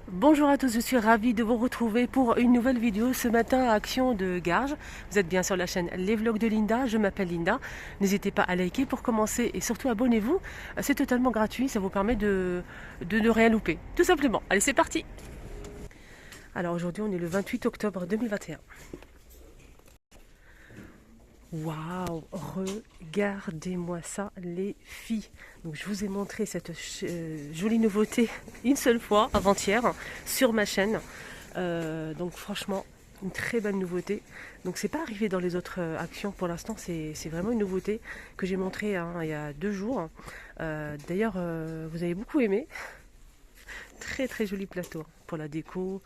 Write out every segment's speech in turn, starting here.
Bonjour à tous, je suis ravie de vous retrouver pour une nouvelle vidéo ce matin à Action de Garges. Vous êtes bien sur la chaîne Les Vlogs de Linda, je m'appelle Linda. N'hésitez pas à liker pour commencer et surtout abonnez-vous. C'est totalement gratuit, ça vous permet de ne rien louper. Tout simplement. Allez, c'est parti. Alors aujourd'hui on est le 28 octobre 2021. Waouh, regardez-moi ça les filles. Donc je vous ai montré cette jolie nouveauté une seule fois avant-hier sur ma chaîne. Donc franchement une très belle nouveauté. Donc c'est pas arrivé dans les autres actions pour l'instant, c'est vraiment une nouveauté que j'ai montrée il y a 2 jours. D'ailleurs vous avez beaucoup aimé. Très très joli plateau pour la déco.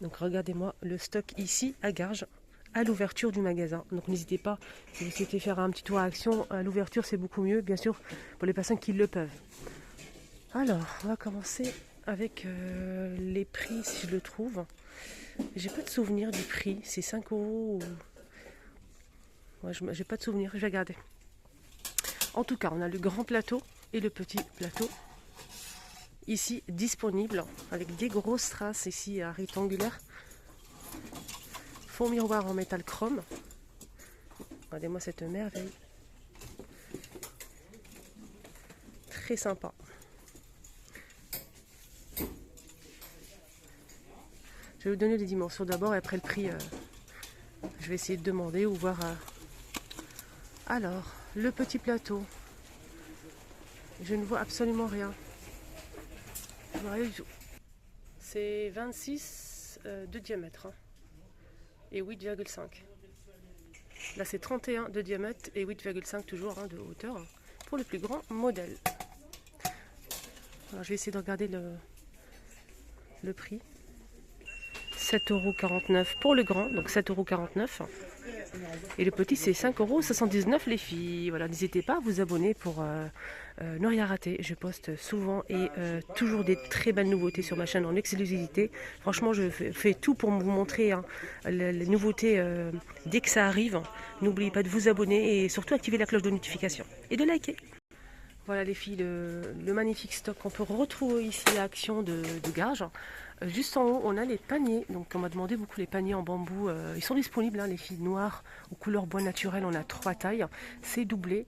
Donc regardez-moi le stock ici à Garges, à l'ouverture du magasin. Donc n'hésitez pas, si vous souhaitez faire un petit tour à Action, à l'ouverture c'est beaucoup mieux, bien sûr, pour les personnes qui le peuvent. Alors, on va commencer avec les prix, si je le trouve. J'ai pas de souvenir du prix, c'est 5 euros. Ouais, j'ai pas de souvenir, je vais regarder. En tout cas, on a le grand plateau et le petit plateau. Ici, disponible, avec des grosses traces ici rectangulaires. Fond miroir en métal chrome. Regardez-moi cette merveille. Très sympa. Je vais vous donner les dimensions d'abord et après le prix. Je vais essayer de demander ou voir. Alors, le petit plateau. Je ne vois absolument rien. C'est 26 de diamètre et 8,5. Là c'est 31 de diamètre et 8,5 toujours de hauteur pour le plus grand modèle. Alors je vais essayer de regarder le prix. 7,49 € pour le grand, donc 7,49 €. Et le petit c'est 5,79 € les filles. Voilà, n'hésitez pas à vous abonner pour ne rien rater. Je poste souvent et toujours des très belles nouveautés sur ma chaîne en exclusivité. Franchement, je fais tout pour vous montrer les nouveautés dès que ça arrive. N'oubliez pas de vous abonner et surtout activer la cloche de notification et de liker. Voilà les filles, le magnifique stock qu'on peut retrouver ici à Action de Garges. Juste en haut, on a les paniers. Donc on m'a demandé beaucoup les paniers en bambou. Ils sont disponibles, les filles noires aux couleurs bois naturel. On a 3 tailles. C'est doublé.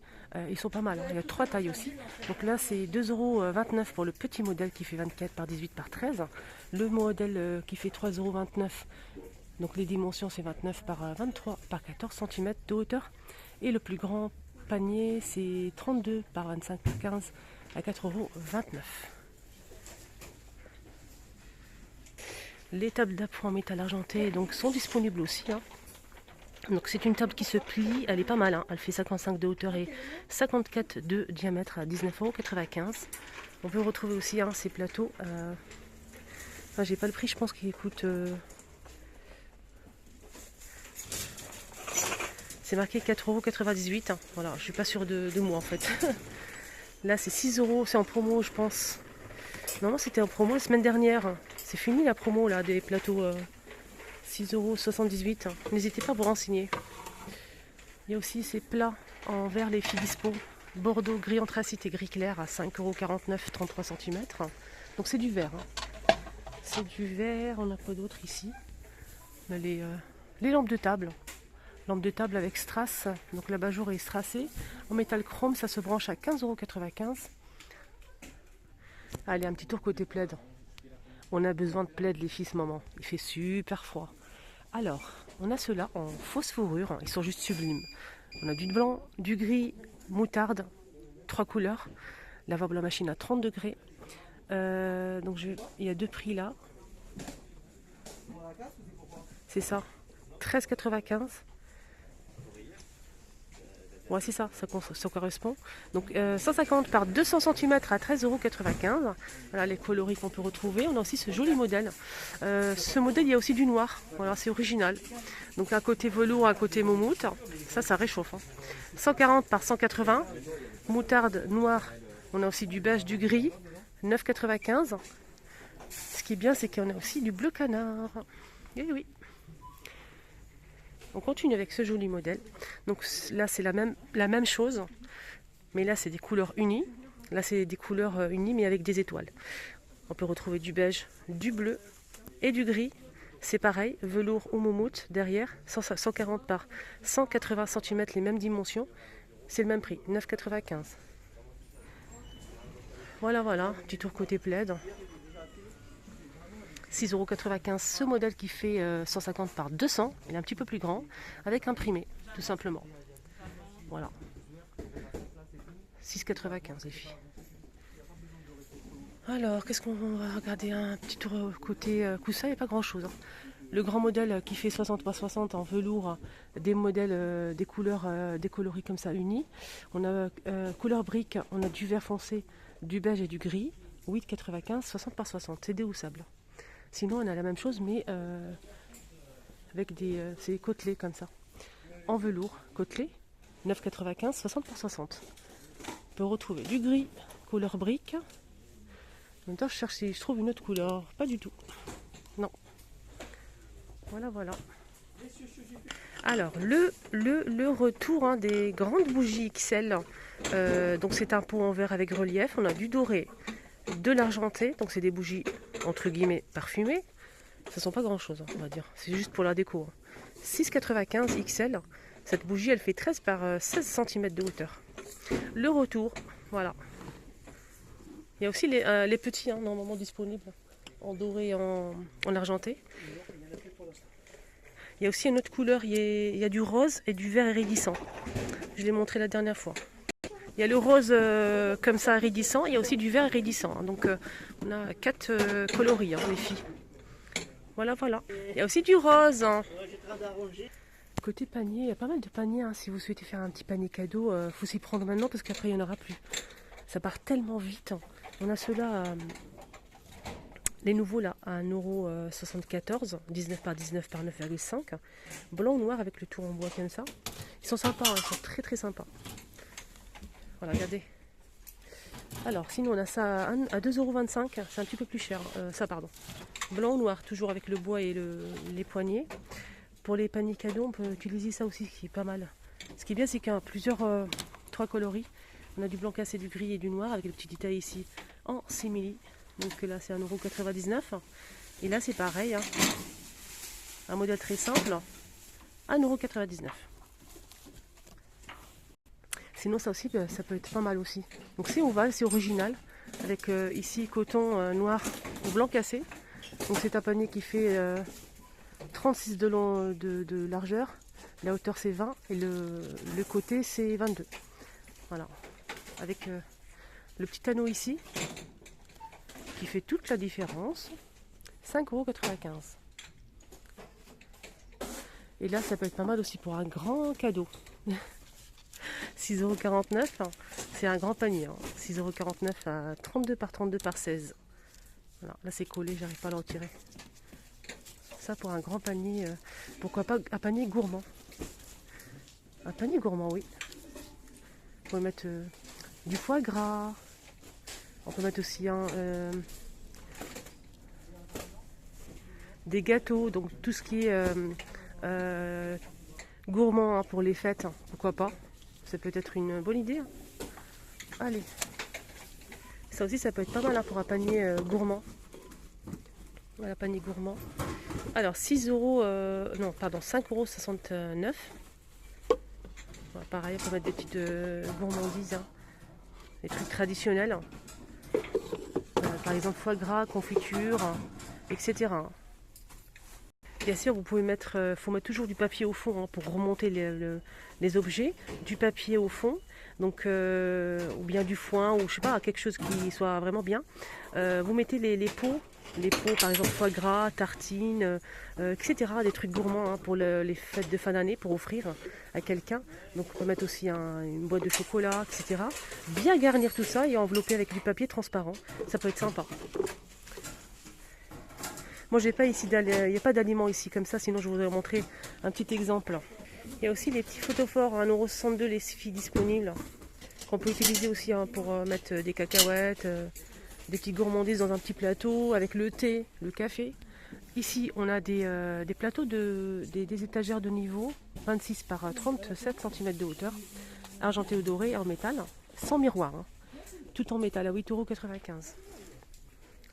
Ils sont pas mal. Il y a 3 tailles aussi. Donc là, c'est 2,29 € pour le petit modèle qui fait 24 par 18 par 13. Le modèle qui fait 3,29 €. Donc les dimensions, c'est 29 par 23 par 14 cm de hauteur. Et le plus grand panier, c'est 32 par 25 par 15 à 4,29 €. Les tables d'appoint en métal argenté donc, sont disponibles aussi. Donc c'est une table qui se plie, elle est pas mal. Elle fait 55 de hauteur et 54 de diamètre à 19,95 €. On peut retrouver aussi ces plateaux. Enfin, j'ai pas le prix, je pense qu'il coûte... C'est marqué 4,98 €. Voilà, je suis pas sûre de moi en fait. Là c'est 6 €, c'est en promo je pense. Normalement c'était en promo la semaine dernière. C'est fini la promo là des plateaux 6,78 €. N'hésitez pas à vous renseigner. Il y a aussi ces plats en verre les filles dispo. Bordeaux gris anthracite et gris clair à 5,49 €, 33 cm. Donc c'est du verre. C'est du verre, on a quoi d'autre ici? On a les lampes de table. Lampe de table avec strass, donc l'abat-jour est strassé. En métal chrome, ça se branche à 15,95 €. Allez, un petit tour côté plaid. On a besoin de plaid les filles ce moment. Il fait super froid. Alors, on a ceux-là en fausse fourrure. Ils sont juste sublimes. On a du blanc, du gris, moutarde, 3 couleurs. Lavable à machine à 30 degrés. Donc il y a 2 prix là. C'est ça. 13,95 €. Ouais, c'est ça correspond. Donc 150 par 200 cm à 13,95 €. Voilà les coloris qu'on peut retrouver. On a aussi ce joli modèle. Ce modèle, il y a aussi du noir. Voilà, c'est original. Donc un côté velours, un côté moumoute. Ça réchauffe. 140 par 180. Moutarde noire. On a aussi du beige, du gris. 9,95 €. Ce qui est bien, c'est qu'on a aussi du bleu canard. Et oui. On continue avec ce joli modèle. Donc là c'est la même chose, mais là c'est des couleurs unies. Là c'est des couleurs unies mais avec des étoiles. On peut retrouver du beige, du bleu et du gris. C'est pareil, velours ou moumoute derrière, 140 par 180 cm, les mêmes dimensions. C'est le même prix, 9,95 €. Voilà, petit tour côté plaid. 6,95 € ce modèle qui fait 150 par 200, il est un petit peu plus grand, avec imprimé, tout simplement. Voilà. 6,95 les filles. Alors, qu'est-ce qu'on va regarder? Un petit tour côté coussin, il n'y a pas grand-chose. Le grand modèle qui fait 60 par 60 en velours, des modèles, des couleurs, des coloris comme ça unis. On a couleur brique, on a du vert foncé, du beige et du gris. 8,95 €, 60 par 60, c'est déhoussable. Sinon, on a la même chose, mais avec c'est côtelé comme ça. En velours, côtelé, 9,95 €, 60 par 60. On peut retrouver du gris, couleur brique. En même temps, je cherche si je trouve une autre couleur. Pas du tout. Non. Voilà. Alors, le retour des grandes bougies XL. Donc, c'est un pot en verre avec relief. On a du doré, de l'argenté. Donc, c'est des bougies, entre guillemets, parfumées. Ça ne sont pas grand-chose, on va dire. C'est juste pour la déco. 6,95 XL. Cette bougie, elle fait 13 par 16 cm de hauteur. Le retour, voilà. Il y a aussi les petits, normalement disponibles, en doré et en argenté. Il y a aussi une autre couleur, il y a du rose et du vert iridissant. Je l'ai montré la dernière fois. Il y a le rose comme ça iridissant, il y a aussi du vert iridissant. Donc on a 4 coloris, les filles. Voilà. Il y a aussi du rose. Côté panier, il y a pas mal de paniers. Si vous souhaitez faire un petit panier cadeau, il faut s'y prendre maintenant parce qu'après il n'y en aura plus. Ça part tellement vite. On a ceux-là, les nouveaux là, à 1,74 €, 19 par 19 par 9,5. Blanc ou noir avec le tour en bois comme ça. Ils sont sympas, ils sont très sympas. Voilà, regardez. Alors, sinon on a ça à 2,25 €, c'est un petit peu plus cher. Blanc ou noir, toujours avec le bois et les poignées. Pour les paniers cadeaux, on peut utiliser ça aussi, qui est pas mal. Ce qui est bien, c'est qu'il y a plusieurs 3 coloris. On a du blanc cassé, du gris et du noir avec le petit détail ici en simili. Donc là c'est 1,99 €. Et là c'est pareil, un modèle très simple, 1,99 €. Sinon ça aussi, ça peut être pas mal aussi. Donc c'est ovale, c'est original, avec ici coton noir ou blanc cassé. Donc c'est un panier qui fait 36 de largeur, la hauteur c'est 20 et le côté c'est 22. Voilà. Avec le petit anneau ici qui fait toute la différence, 5,95 €. Et là ça peut être pas mal aussi pour un grand cadeau. 6,49 €, c'est un grand panier. 6,49 € à 32 par 32 par 16. Voilà. Là c'est collé, j'arrive pas à le retirer. Ça pour un grand panier, pourquoi pas un panier gourmand. Un panier gourmand, oui. On peut mettre du foie gras. On peut mettre aussi des gâteaux, donc tout ce qui est gourmand pour les fêtes, pourquoi pas. Ça peut être une bonne idée. Allez. Ça aussi, ça peut être pas mal pour un panier gourmand. Voilà, panier gourmand. Alors, 5,69 €. Voilà, pareil, on peut mettre des petites gourmandises, des trucs traditionnels. Par exemple, foie gras, confiture, etc. Bien sûr, vous pouvez faut mettre toujours du papier au fond pour remonter les objets, du papier au fond, donc ou bien du foin ou je sais pas, quelque chose qui soit vraiment bien. Vous mettez les pots par exemple foie gras, tartines, etc. Des trucs gourmands pour les fêtes de fin d'année pour offrir à quelqu'un. Donc on peut mettre aussi une boîte de chocolat, etc. Bien garnir tout ça et envelopper avec du papier transparent. Ça peut être sympa. Moi, il n'y a pas d'aliments ici comme ça, sinon je vous aurais montré un petit exemple. Il y a aussi les petits photophores à 1,62 € les filles disponibles, qu'on peut utiliser aussi pour mettre des cacahuètes, des petites gourmandises dans un petit plateau, avec le thé, le café. Ici, on a des plateaux, des étagères de niveau, 26 par 37 cm de hauteur, argenté ou doré en métal, sans miroir, tout en métal à 8,95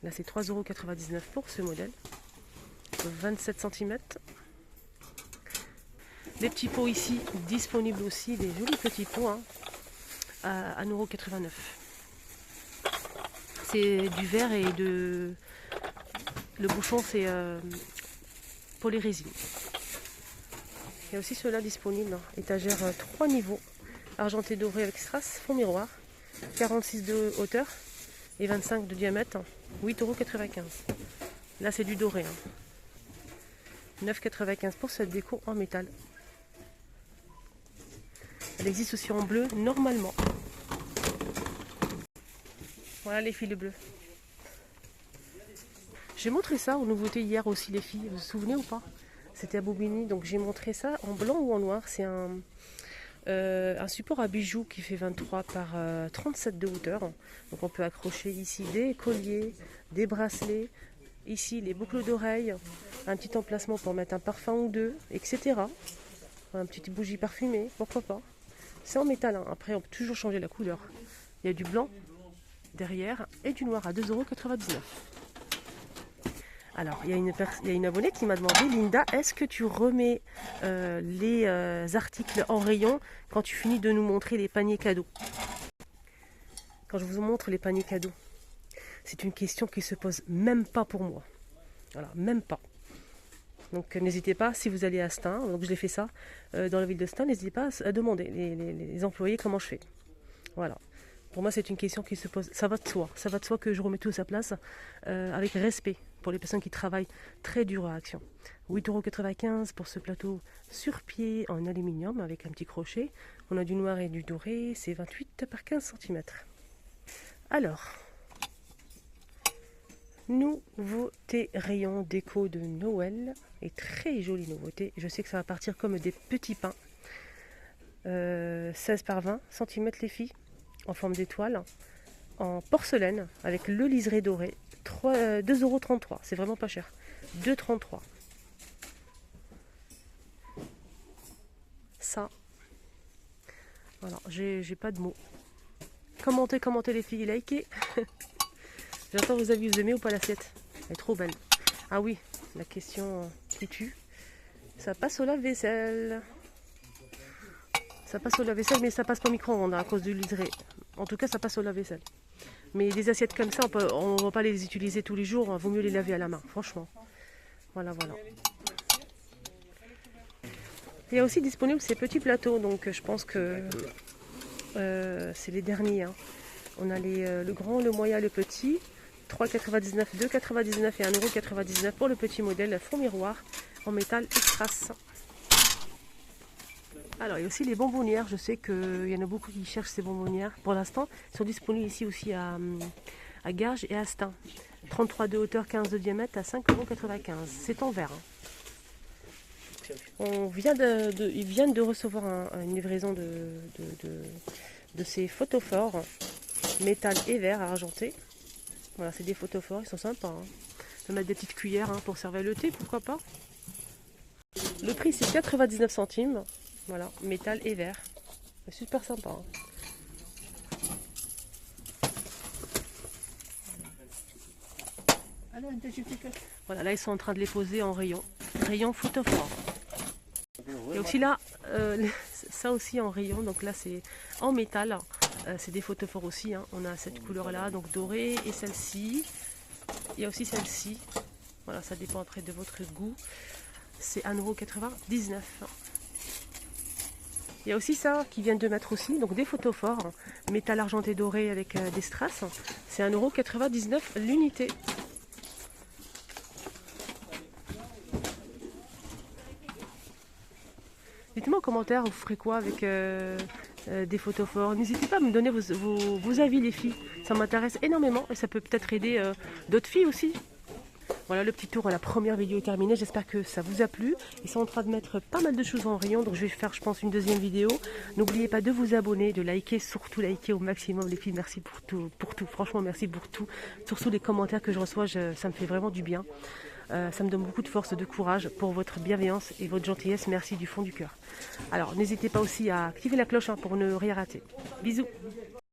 €. Là c'est 3,99 € pour ce modèle. 27 cm. Des petits pots ici disponibles aussi, des jolis petits pots hein, à 1,89 €. C'est du verre et de... Le bouchon c'est polyrésine. Il y a aussi ceux-là disponibles, hein. Étagère 3 niveaux, argenté doré avec strass, fond miroir, 46 de hauteur et 25 de diamètre, 8,95 €. Là c'est du doré. Hein. 9,95 € pour cette déco en métal. Elle existe aussi en bleu normalement. Voilà les fils bleus. J'ai montré ça aux nouveautés hier aussi les filles, vous vous souvenez ou pas? C'était à Bobigny, donc j'ai montré ça en blanc ou en noir. C'est un support à bijoux qui fait 23 par 37 de hauteur. Donc on peut accrocher ici des colliers, des bracelets, ici les boucles d'oreilles, un petit emplacement pour mettre un parfum ou deux, etc. Un petit bougie parfumée, pourquoi pas. C'est en métal, hein. Après on peut toujours changer la couleur. Il y a du blanc derrière et du noir à 2,99 €. Alors, il y a une abonnée qui m'a demandé, Linda, est-ce que tu remets les articles en rayon quand tu finis de nous montrer les paniers cadeaux? Quand je vous montre les paniers cadeaux, c'est une question qui se pose même pas pour moi. Voilà, même pas. Donc n'hésitez pas, si vous allez à Stein, donc je l'ai fait ça dans la ville de Stein, n'hésitez pas à demander les employés comment je fais. Voilà. Pour moi, c'est une question qui se pose. Ça va de soi. Ça va de soi que je remets tout à sa place avec respect pour les personnes qui travaillent très dur à Action. 8,95 € pour ce plateau sur pied en aluminium avec un petit crochet. On a du noir et du doré. C'est 28 par 15 cm. Alors, nouveauté rayon déco de Noël. Et très jolie nouveauté. Je sais que ça va partir comme des petits pains. 16 par 20 cm les filles. En forme d'étoile, en porcelaine, avec le liseré doré, 2,33 €, c'est vraiment pas cher, 2,33 €. Ça, voilà, j'ai pas de mots. Commentez les filles, likez. J'entends vos avis, vous aimez ou pas l'assiette? Elle est trop belle. Ah oui, la question qui tue, ça passe au lave-vaisselle. Ça passe au lave-vaisselle, mais ça passe pas au micro-ondes à cause du liseré. En tout cas, ça passe au lave-vaisselle. Mais des assiettes comme ça, on ne va pas les utiliser tous les jours. Il vaut mieux les laver à la main, franchement. Voilà, voilà. Il y a aussi disponible ces petits plateaux. Donc, je pense que c'est les derniers. Hein. On a le grand, le moyen, le petit. 3,99 €, 2,99 € et 1,99 € pour le petit modèle fond miroir en métal strass. Alors, il y a aussi les bonbonnières. Je sais qu'il y en a beaucoup qui cherchent ces bonbonnières. Pour l'instant, ils sont disponibles ici aussi à Garges et à Stein. 33 de hauteur, 15 de diamètre à 5,95 €. C'est en verre. Hein. Ils viennent de recevoir une livraison de ces photophores métal et verre argenté. Voilà, c'est des photophores, ils sont sympas. Hein. On peut mettre des petites cuillères pour servir le thé, pourquoi pas. Le prix, c'est 99 centimes. Voilà, métal et verre. C'est super sympa. Hein. Voilà, là ils sont en train de les poser en rayon. Rayon photophore. Et aussi là, ça aussi en rayon. Donc là c'est en métal. C'est des photophores aussi. Hein. On a cette couleur là, donc dorée et celle-ci. Il y a aussi celle-ci. Voilà, ça dépend après de votre goût. C'est 1,99 €. Il y a aussi ça qui vient de mettre aussi, donc des photophores, métal argenté doré avec des strass. C'est 1,99 € l'unité. Dites-moi en commentaire, vous ferez quoi avec des photophores? N'hésitez pas à me donner vos avis les filles. Ça m'intéresse énormément et ça peut peut-être aider d'autres filles aussi. Voilà, le petit tour à la première vidéo est terminé. J'espère que ça vous a plu. Ils sont en train de mettre pas mal de choses en rayon. Donc je vais faire, je pense, une deuxième vidéo. N'oubliez pas de vous abonner, de liker, surtout liker au maximum. Les filles, merci pour tout. Franchement, merci pour tout. Surtout les commentaires que je reçois, ça me fait vraiment du bien. Ça me donne beaucoup de force, de courage pour votre bienveillance et votre gentillesse. Merci du fond du cœur. Alors, n'hésitez pas aussi à activer la cloche pour ne rien rater. Bisous.